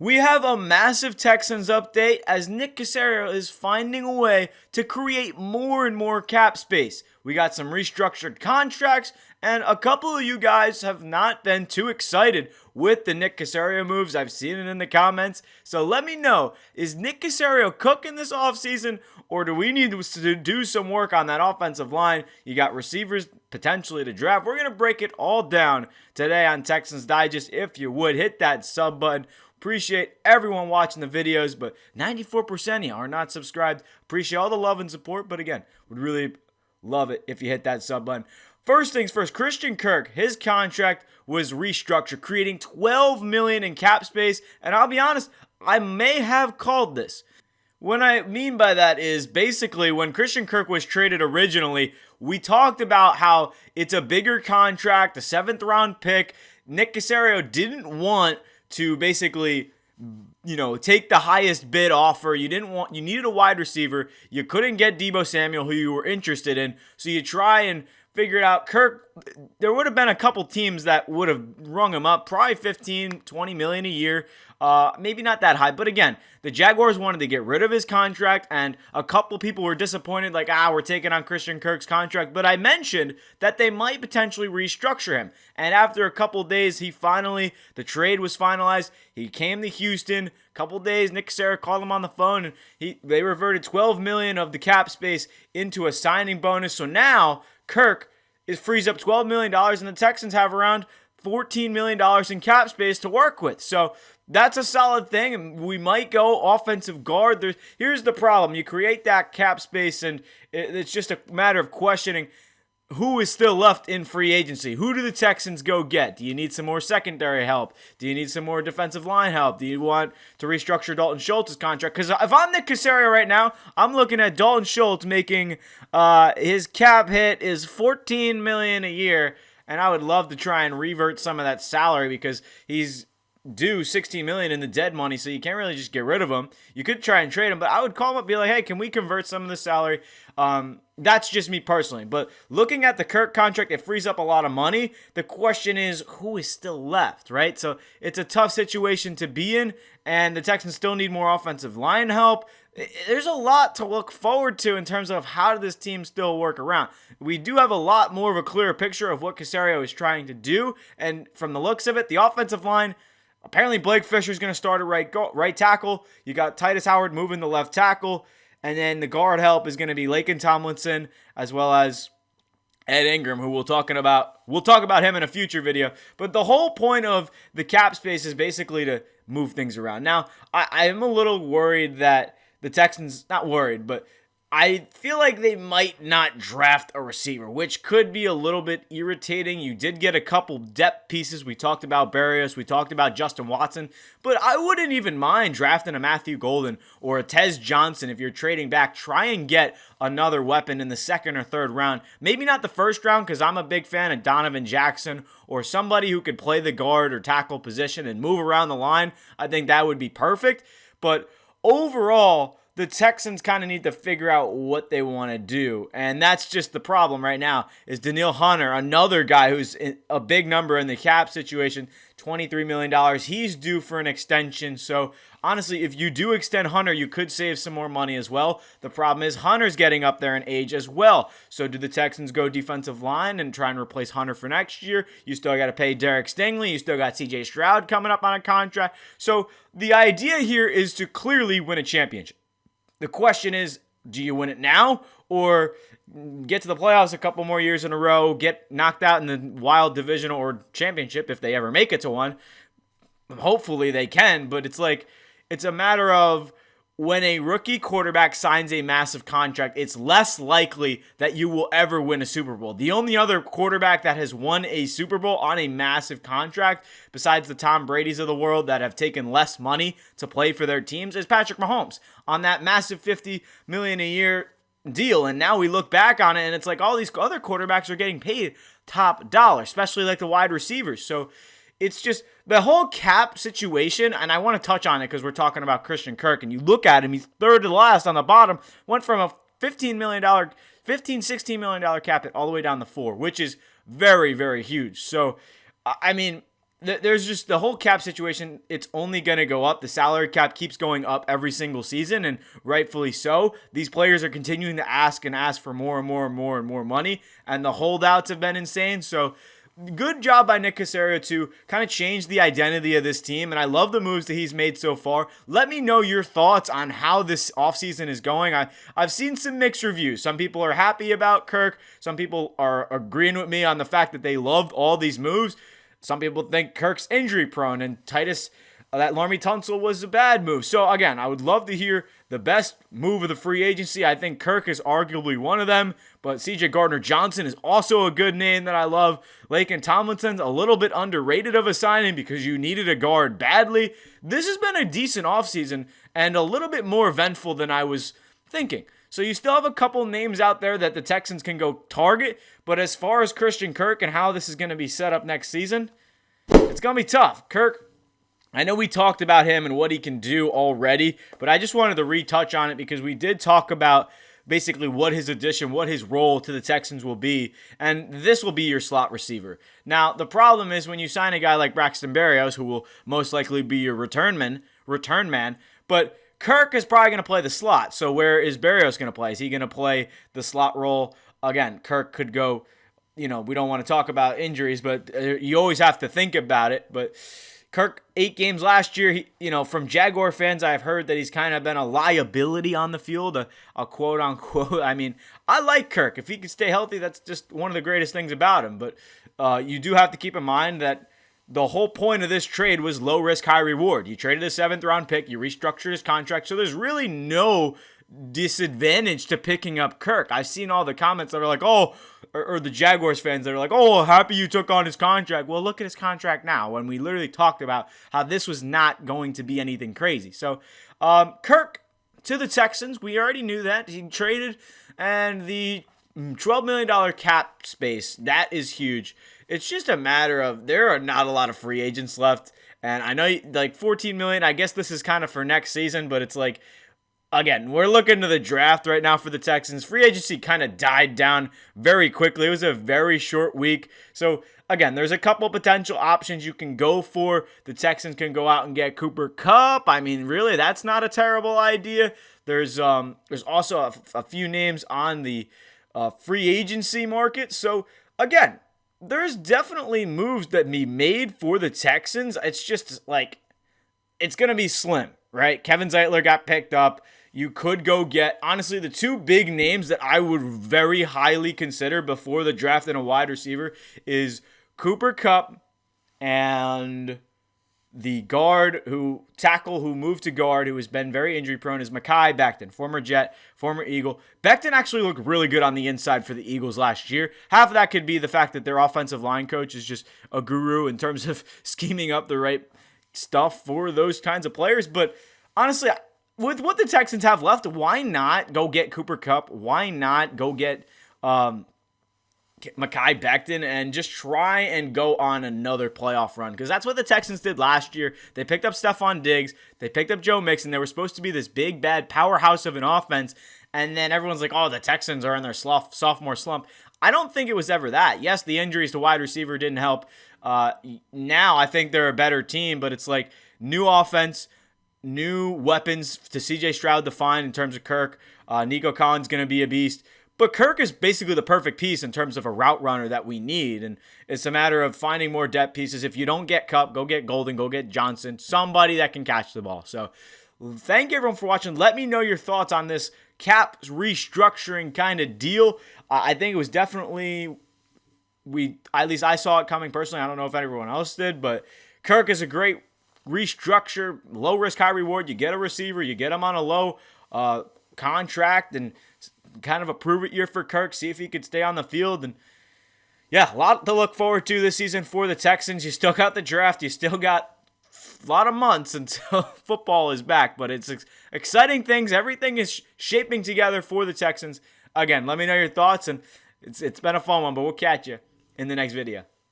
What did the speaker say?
We have a massive Texans update as Nick Caserio is finding a way to create more and more cap space. We got some restructured contracts, and a couple of you guys have not been too excited with the Nick Caserio moves. I've seen it in the comments. So let me know, is Nick Caserio cooking this offseason, or do we need to do some work on that offensive line? You got receivers potentially to draft. We're going to break it all down today on Texans Digest. If you would, hit that sub button. Appreciate everyone watching the videos, but 94% of you are not subscribed. Appreciate all the love and support, but again, would really love it if you hit that sub button. First things first, Christian Kirk, his contract was restructured, creating $12 million in cap space, and I'll be honest, I may have called this. What I mean by that is basically when Christian Kirk was traded originally, we talked about how it's a bigger contract, a 7th round pick. Nick Caserio didn't want to basically, take the highest bid offer. You needed a wide receiver. You couldn't get Deebo Samuel, who you were interested in. So you try and figure it out. Kirk, there would have been a couple teams that would have rung him up, probably 15, 20 million a year. Maybe not that high, but again, the Jaguars wanted to get rid of his contract, and a couple people were disappointed, like, we're taking on Christian Kirk's contract, but I mentioned that they might potentially restructure him, and after a couple days, the trade was finalized, he came to Houston, a couple days, Nick Caserio called him on the phone, and they reverted $12 million of the cap space into a signing bonus, so now, Kirk frees up $12 million, and the Texans have around $14 million in cap space to work with, so that's a solid thing, and we might go offensive guard. Here's the problem. You create that cap space, and it's just a matter of questioning who is still left in free agency. Who do the Texans go get? Do you need some more secondary help? Do you need some more defensive line help? Do you want to restructure Dalton Schultz's contract? Because if I'm Nick Caserio right now, I'm looking at Dalton Schultz making his cap hit is $14 million a year, and I would love to try and revert some of that salary because he's due $16 million in the dead money, so you can't really just get rid of him. You could try and trade him, but I would call him up and be like, hey, can we convert some of the salary? That's just me personally. But looking at the Kirk contract, it frees up a lot of money. The question is, who is still left, right? So it's a tough situation to be in, and the Texans still need more offensive line help. There's a lot to look forward to in terms of how does this team still work around. We do have a lot more of a clearer picture of what Caserio is trying to do, and from the looks of it, the offensive line, apparently Blake Fisher's going to start at right tackle. You got Titus Howard moving the left tackle. And then the guard help is going to be Laken Tomlinson as well as Ed Ingram, who we'll talk about him in a future video. But the whole point of the cap space is basically to move things around. Now, I am a little worried that the Texans, not worried, but I feel like they might not draft a receiver, which could be a little bit irritating. You did get a couple depth pieces. We talked about Berrios. We talked about Justin Watson. But I wouldn't even mind drafting a Matthew Golden or a Tez Johnson if you're trading back. Try and get another weapon in the 2nd or 3rd round. Maybe not the 1st round because I'm a big fan of Donovan Jackson or somebody who could play the guard or tackle position and move around the line. I think that would be perfect. But overall, the Texans kind of need to figure out what they want to do. And that's just the problem right now is Danielle Hunter, another guy who's a big number in the cap situation, $23 million. He's due for an extension. So honestly, if you do extend Hunter, you could save some more money as well. The problem is Hunter's getting up there in age as well. So do the Texans go defensive line and try and replace Hunter for next year? You still got to pay Derek Stingley. You still got CJ Stroud coming up on a contract. So the idea here is to clearly win a championship. The question is, do you win it now or get to the playoffs a couple more years in a row, get knocked out in the wild divisional or championship if they ever make it to one? Hopefully they can, but it's a matter of when a rookie quarterback signs a massive contract, it's less likely that you will ever win a Super Bowl. The only other quarterback that has won a Super Bowl on a massive contract, besides the Tom Brady's of the world that have taken less money to play for their teams, is Patrick Mahomes on that massive $50 million a year deal. And now we look back on it, and it's like all these other quarterbacks are getting paid top dollar, especially like the wide receivers. So it's just the whole cap situation, and I want to touch on it because we're talking about Christian Kirk, and you look at him, he's 3rd to the last on the bottom, went from a $16 million cap hit all the way down to 4, which is very, very huge. So, I mean, there's just the whole cap situation. It's only going to go up. The salary cap keeps going up every single season, and rightfully so. These players are continuing to ask and ask for more and more and more and more money, and the holdouts have been insane. So good job by Nick Caserio to kind of change the identity of this team, and I love the moves that he's made so far. Let me know your thoughts on how this offseason is going. I've seen some mixed reviews. Some people are happy about Kirk. Some people are agreeing with me on the fact that they loved all these moves. Some people think Kirk's injury prone and Titus, that Laremy Tunsil was a bad move. So again, I would love to hear the best move of the free agency. I think Kirk is arguably one of them, but CJ Gardner-Johnson is also a good name that I love. Laken Tomlinson's a little bit underrated of a signing because you needed a guard badly. This has been a decent offseason and a little bit more eventful than I was thinking. So you still have a couple names out there that the Texans can go target, but as far as Christian Kirk and how this is going to be set up next season, it's going to be tough. Kirk, I know we talked about him and what he can do already, but I just wanted to retouch on it because we did talk about basically what his addition, what his role to the Texans will be, and this will be your slot receiver. Now, the problem is when you sign a guy like Braxton Berrios, who will most likely be your return man, but Kirk is probably going to play the slot. So where is Berrios going to play? Is he going to play the slot role? Again, Kirk could go, we don't want to talk about injuries, but you always have to think about it. But Kirk, 8 games last year, from Jaguar fans, I've heard that he's kind of been a liability on the field, a quote-unquote. I mean, I like Kirk. If he can stay healthy, that's just one of the greatest things about him. But you do have to keep in mind that the whole point of this trade was low risk, high reward. You traded a 7th round pick, you restructured his contract, so there's really no disadvantage to picking up Kirk. I've seen all the comments that are like, or the Jaguars fans that are like, happy you took on his contract. Well, look at his contract now, when we literally talked about how this was not going to be anything crazy. So, Kirk to the Texans, we already knew that. He traded, and the $12 million cap space, that is huge. It's just a matter of there are not a lot of free agents left. And I know like $14 million, I guess this is kind of for next season, but it's like, again, we're looking to the draft right now for the Texans. Free agency kind of died down very quickly. It was a very short week. So again, there's a couple potential options you can go for. The Texans can go out and get Cooper Kupp. I mean, really, that's not a terrible idea. There's also a few names on the free agency market. So again, there's definitely moves that be made for the Texans. It's just like, it's going to be slim, right? Kevin Zeitler got picked up. You could go get, honestly, the 2 big names that I would very highly consider before the draft in a wide receiver is Cooper Kupp and the tackle who moved to guard, who has been very injury prone, is Mekhi Becton, former Jet, former Eagle. Becton actually looked really good on the inside for the Eagles last year. Half of that could be the fact that their offensive line coach is just a guru in terms of scheming up the right stuff for those kinds of players. But honestly, with what the Texans have left, why not go get Cooper Kupp? Why not go get Mekhi Becton and just try and go on another playoff run? Because that's what the Texans did last year. They picked up Stephon Diggs. They picked up Joe Mixon. They were supposed to be this big, bad powerhouse of an offense. And then everyone's like, the Texans are in their sophomore slump. I don't think it was ever that. Yes, the injuries to wide receiver didn't help. Now I think they're a better team, but it's like new offense, new weapons to CJ Stroud to find in terms of Kirk. Nico Collins going to be a beast. But Kirk is basically the perfect piece in terms of a route runner that we need. And it's a matter of finding more depth pieces. If you don't get Kupp, go get Golden, go get Johnson, somebody that can catch the ball. So thank you everyone for watching. Let me know your thoughts on this cap restructuring kind of deal. I think it was definitely, at least I saw it coming personally. I don't know if everyone else did, but Kirk is a great restructure, low risk, high reward. You get a receiver, you get him on a low contract, and kind of a prove it year for Kirk. See if he could stay on the field. And yeah, a lot to look forward to this season for the Texans. You still got the draft. You still got a lot of months until football is back. But it's exciting things. Everything is shaping together for the Texans. Again, let me know your thoughts. And it's been a fun one, but we'll catch you in the next video.